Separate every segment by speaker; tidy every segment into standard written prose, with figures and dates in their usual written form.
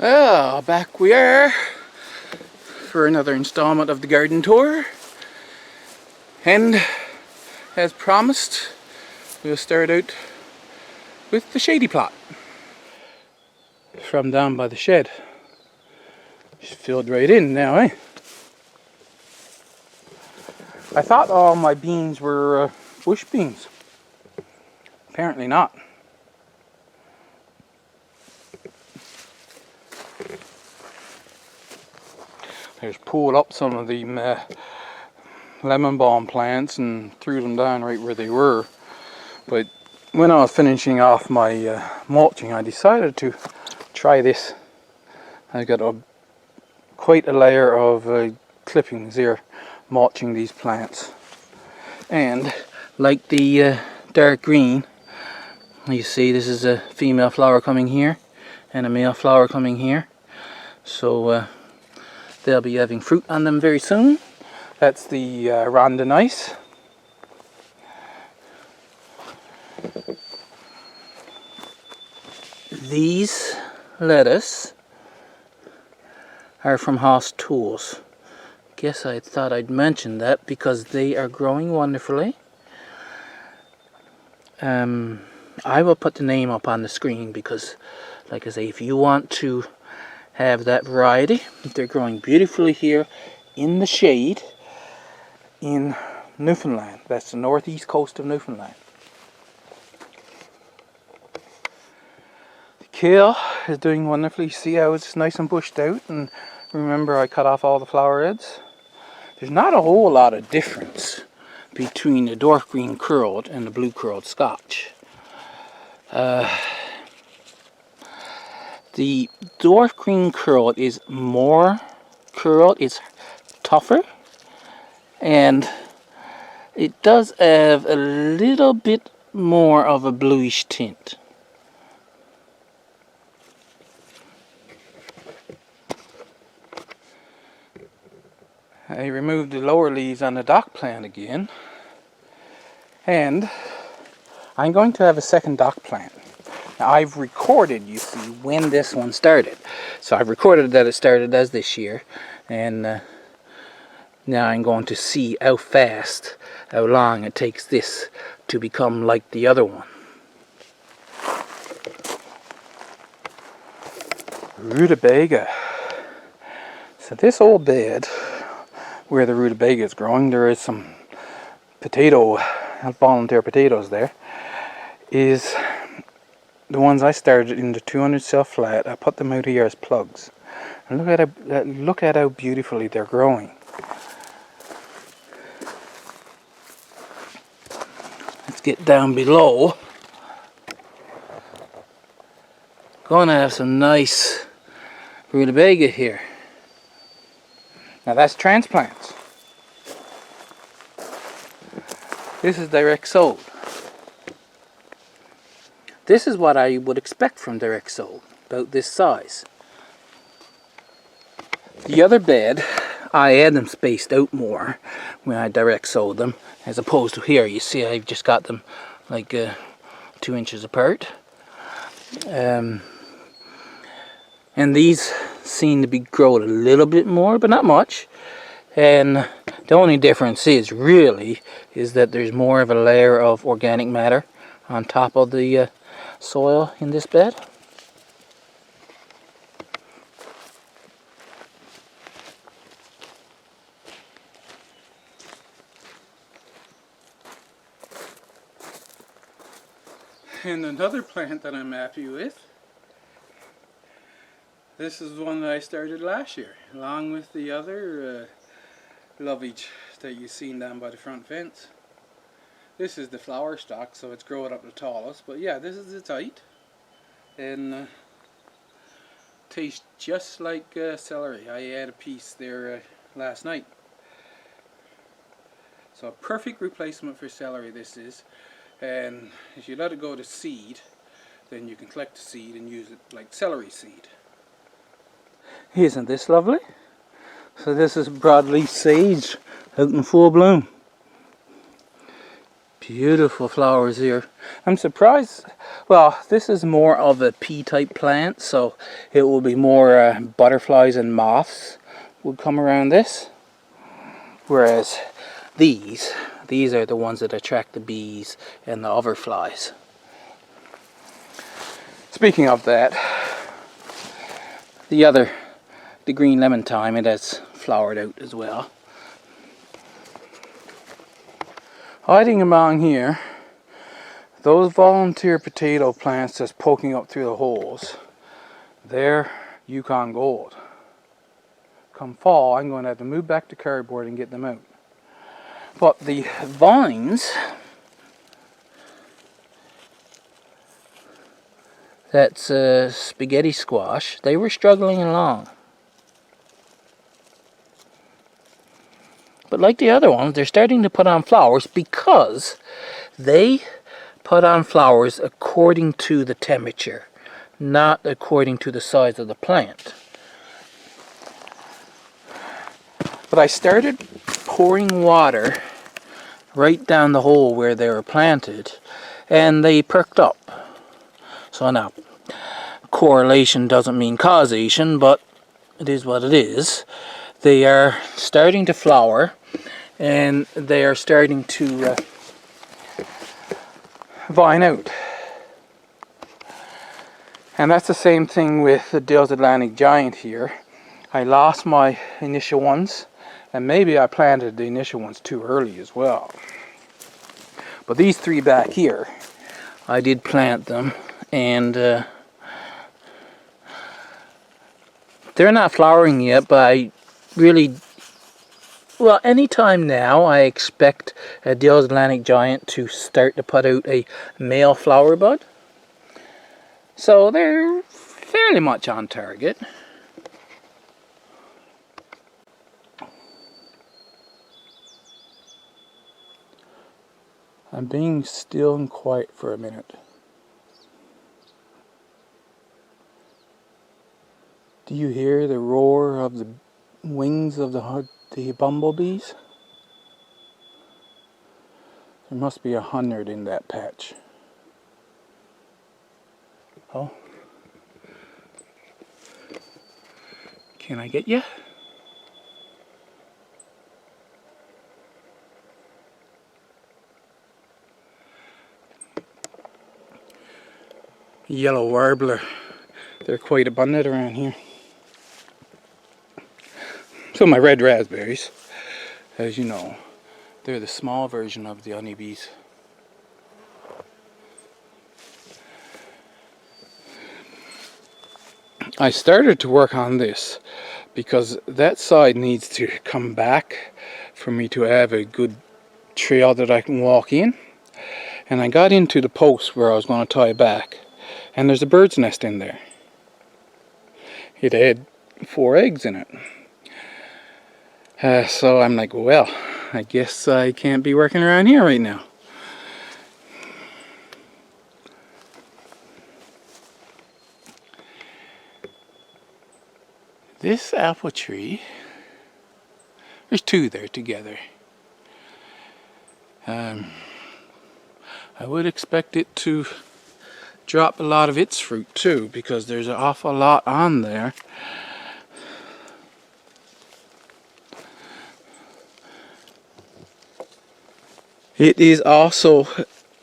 Speaker 1: Well, back we are for another installment of the garden tour, and as promised we'll start out with the shady plot from down by the shed. Just filled right in now, eh? I thought all my beans were bush beans. Apparently not. I just pulled up some of the lemon balm plants and threw them down right where they were. But when I was finishing off my mulching, I decided to try this. I got quite a layer of clippings here mulching these plants. And like the dark green, you see this is a female flower coming here and a male flower coming here. So they'll be having fruit on them very soon. That's the rondonice. These lettuce are from Haas Tools. Guess I thought I'd mention that because they are growing wonderfully. I will put the name up on the screen because, like I say, if you want to have that variety, they're growing beautifully here in the shade in Newfoundland. That's the northeast coast of Newfoundland. The kale is doing wonderfully. See how it's nice and bushed out, and remember I cut off all the flower heads. There's not a whole lot of difference between the dwarf green curled and the blue curled Scotch. The dwarf green curled is more curled, it's tougher, and it does have a little bit more of a bluish tint. I removed the lower leaves on the dock plant again, and I'm going to have a second dock plant. Now I've recorded, you see, when this one started. So I've recorded that it started as this year, and now I'm going to see how fast, how long it takes this to become like the other one. Rutabaga. So this old bed where the rutabaga is growing, there is some volunteer potatoes there, is the ones I started in the 200 cell flat. I put them out here as plugs. And look at how beautifully they're growing. Let's get down below. Gonna have some nice rutabaga here. Now that's transplants. This is direct sowed. This is what I would expect from direct sowed, about this size. The other bed, I had them spaced out more when I direct sowed them, as opposed to here. You see I've just got them like 2 inches apart. And these seem to be growing a little bit more, but not much. And the only difference is that there's more of a layer of organic matter on top of the soil in this bed. And another plant that I'm happy with, this is one that I started last year, along with the other lovage that you've seen down by the front fence. This is the flower stalk, so it's growing up the tallest, but yeah, this is its height, and tastes just like celery. I had a piece there last night. So a perfect replacement for celery this is, and if you let it go to seed, then you can collect the seed and use it like celery seed. Isn't this lovely? So this is broadleaf sage out in full bloom. Beautiful flowers here. I'm surprised. Well, this is more of a pea-type plant, so it will be more butterflies and moths would come around this. Whereas these are the ones that attract the bees and the other flies. Speaking of that, the green lemon thyme, it has flowered out as well. Hiding among here, those volunteer potato plants that's poking up through the holes, they're Yukon Gold. Come fall, I'm going to have to move back to cardboard and get them out. But the vines, that's spaghetti squash, they were struggling along. But like the other ones, they're starting to put on flowers because they put on flowers according to the temperature, not according to the size of the plant. But I started pouring water right down the hole where they were planted, and they perked up. So now, correlation doesn't mean causation, but it is what it is. They are starting to flower, and they are starting to vine out. And that's the same thing with the Dale's Atlantic Giant here. I lost my initial ones, and maybe I planted the initial ones too early as well. But these three back here, I did plant them, and they're not flowering yet, but I really, well, anytime now I expect a Dale's Atlantic Giant to start to put out a male flower bud. So they're fairly much on target. I'm being still and quiet for a minute. Do you hear the roar of the wings of the bumblebees? There must be 100 in that patch. Oh. Can I get you? Yellow warbler. They're quite abundant around here. So my red raspberries, as you know, they're the small version of the honeybees. I started to work on this because that side needs to come back for me to have a good trail that I can walk in. And I got into the post where I was going to tie it back, and there's a bird's nest in there. It had 4 eggs in it. So I'm like, well, I guess I can't be working around here right now. This apple tree, there's 2 there together. I would expect it to drop a lot of its fruit too, because there's an awful lot on there. It is also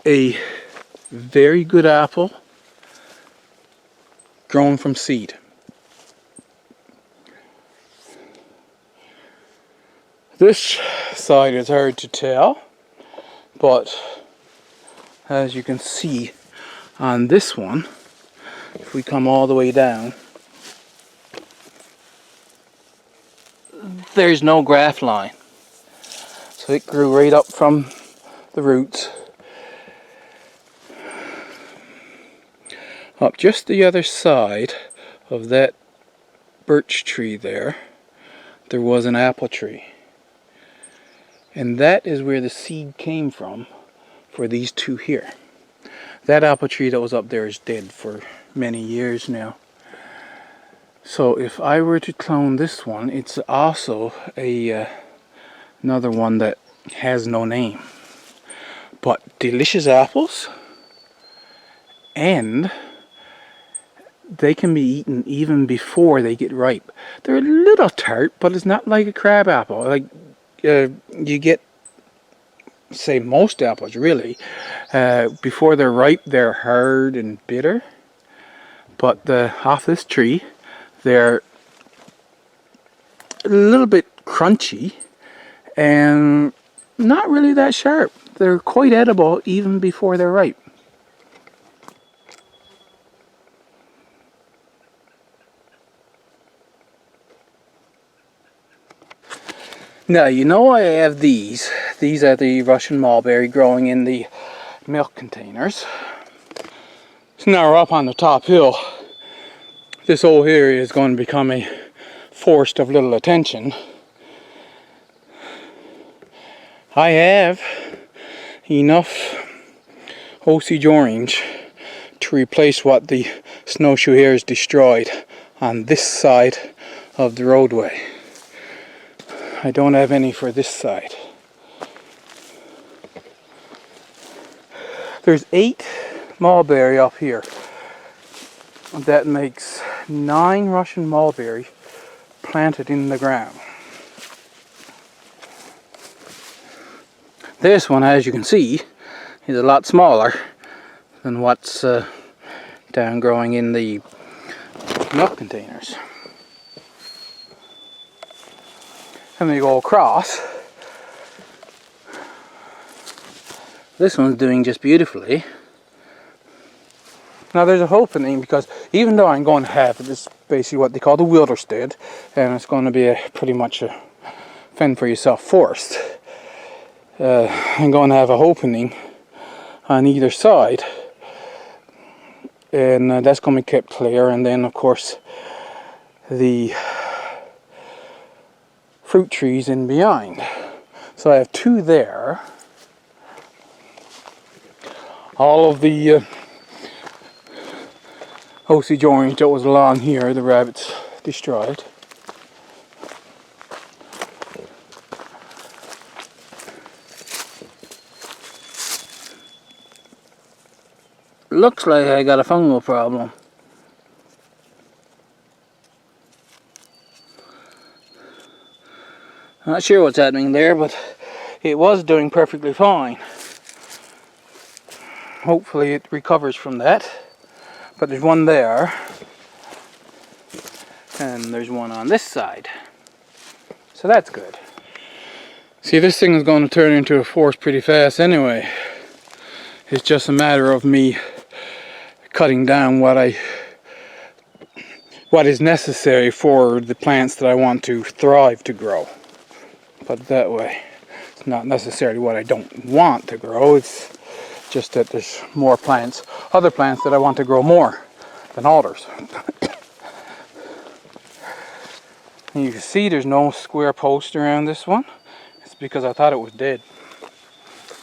Speaker 1: a very good apple grown from seed. This side is hard to tell, but as you can see on this one, if we come all the way down, there's no graft line. So it grew right up from the roots up just the other side of that birch tree there was an apple tree, and that is where the seed came from for these 2 here. That apple tree that was up there is dead for many years now. So if I were to clone this one, it's also another one that has no name. but delicious apples, and they can be eaten even before they get ripe. They're a little tart, but it's not like a crab apple. Like you get, say, most apples really, before they're ripe, they're hard and bitter. But off this tree, they're a little bit crunchy and not really that sharp. They're quite edible even before they're ripe. Now, you know I have these. These are the Russian mulberry growing in the milk containers. So now we're up on the top hill. This whole area is going to become a forest of little attention. I have enough Osage orange to replace what the snowshoe hares destroyed on this side of the roadway. I don't have any for this side. There's 8 mulberry up here. That makes 9 Russian mulberry planted in the ground. This one, as you can see, is a lot smaller than what's down growing in the milk containers. And we go across. This one's doing just beautifully. Now there's a opening, because even though I'm going to have this basically what they call the wilderstead, and it's going to be pretty much a fend for yourself forest, I'm going to have an opening on either side, and that's going to be kept clear. And then of course the fruit trees in behind. So I have 2 there. All of the Osage orange that was along here, the rabbits destroyed. Looks like I got a fungal problem. Not sure what's happening there, but it was doing perfectly fine. Hopefully it recovers from that. But there's one there, and there's one on this side. So that's good. See, this thing is going to turn into a forest pretty fast anyway. It's just a matter of me cutting down what is necessary for the plants that I want to thrive to grow. Put it that way. It's not necessarily what I don't want to grow. It's just that there's more plants, other plants that I want to grow more than alders. And you can see there's no square post around this one. It's because I thought it was dead.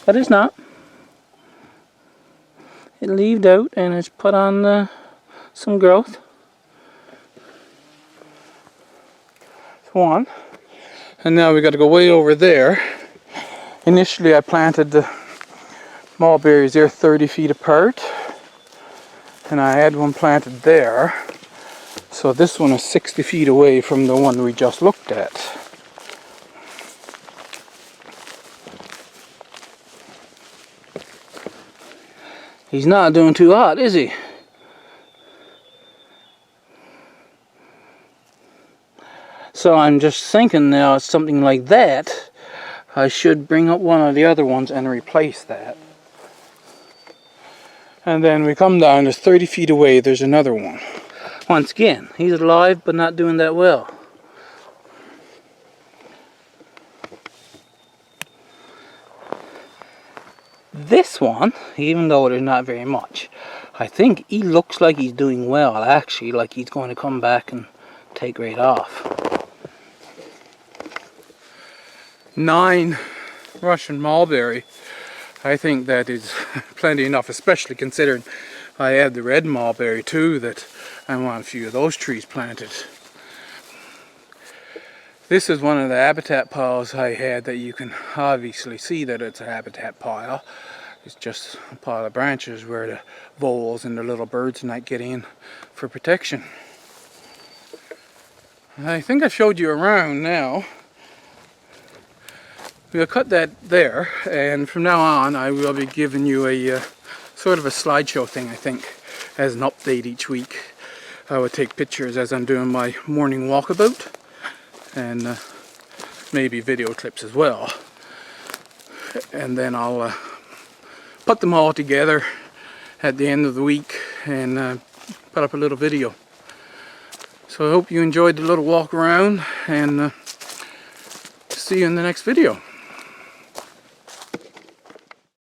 Speaker 1: But it's not. It leaved out and it's put on some growth. That's one. And now we got to go way over there. Initially I planted the mulberries there 30 feet apart, and I had one planted there. So this one is 60 feet away from the one we just looked at. He's not doing too hot, is he? So I'm just thinking now, it's something like that, I should bring up one of the other ones and replace that. And then we come down, there's 30 feet away, there's another one. Once again, he's alive but not doing that well. This one, even though there's not very much, I think he looks like he's doing well, actually, like he's going to come back and take right off. 9 Russian mulberry. I think that is plenty enough, especially considering I have the red mulberry too, that I want a few of those trees planted. This is one of the habitat piles I had that you can obviously see that it's a habitat pile. It's just a pile of branches where the voles and the little birds might get in for protection. I think I showed you around now. We'll cut that there, and from now on I will be giving you a sort of a slideshow thing, I think, as an update each week. I will take pictures as I'm doing my morning walkabout, and maybe video clips as well. And then I'll put them all together at the end of the week and put up a little video. So I hope you enjoyed the little walk around, and see you in the next video.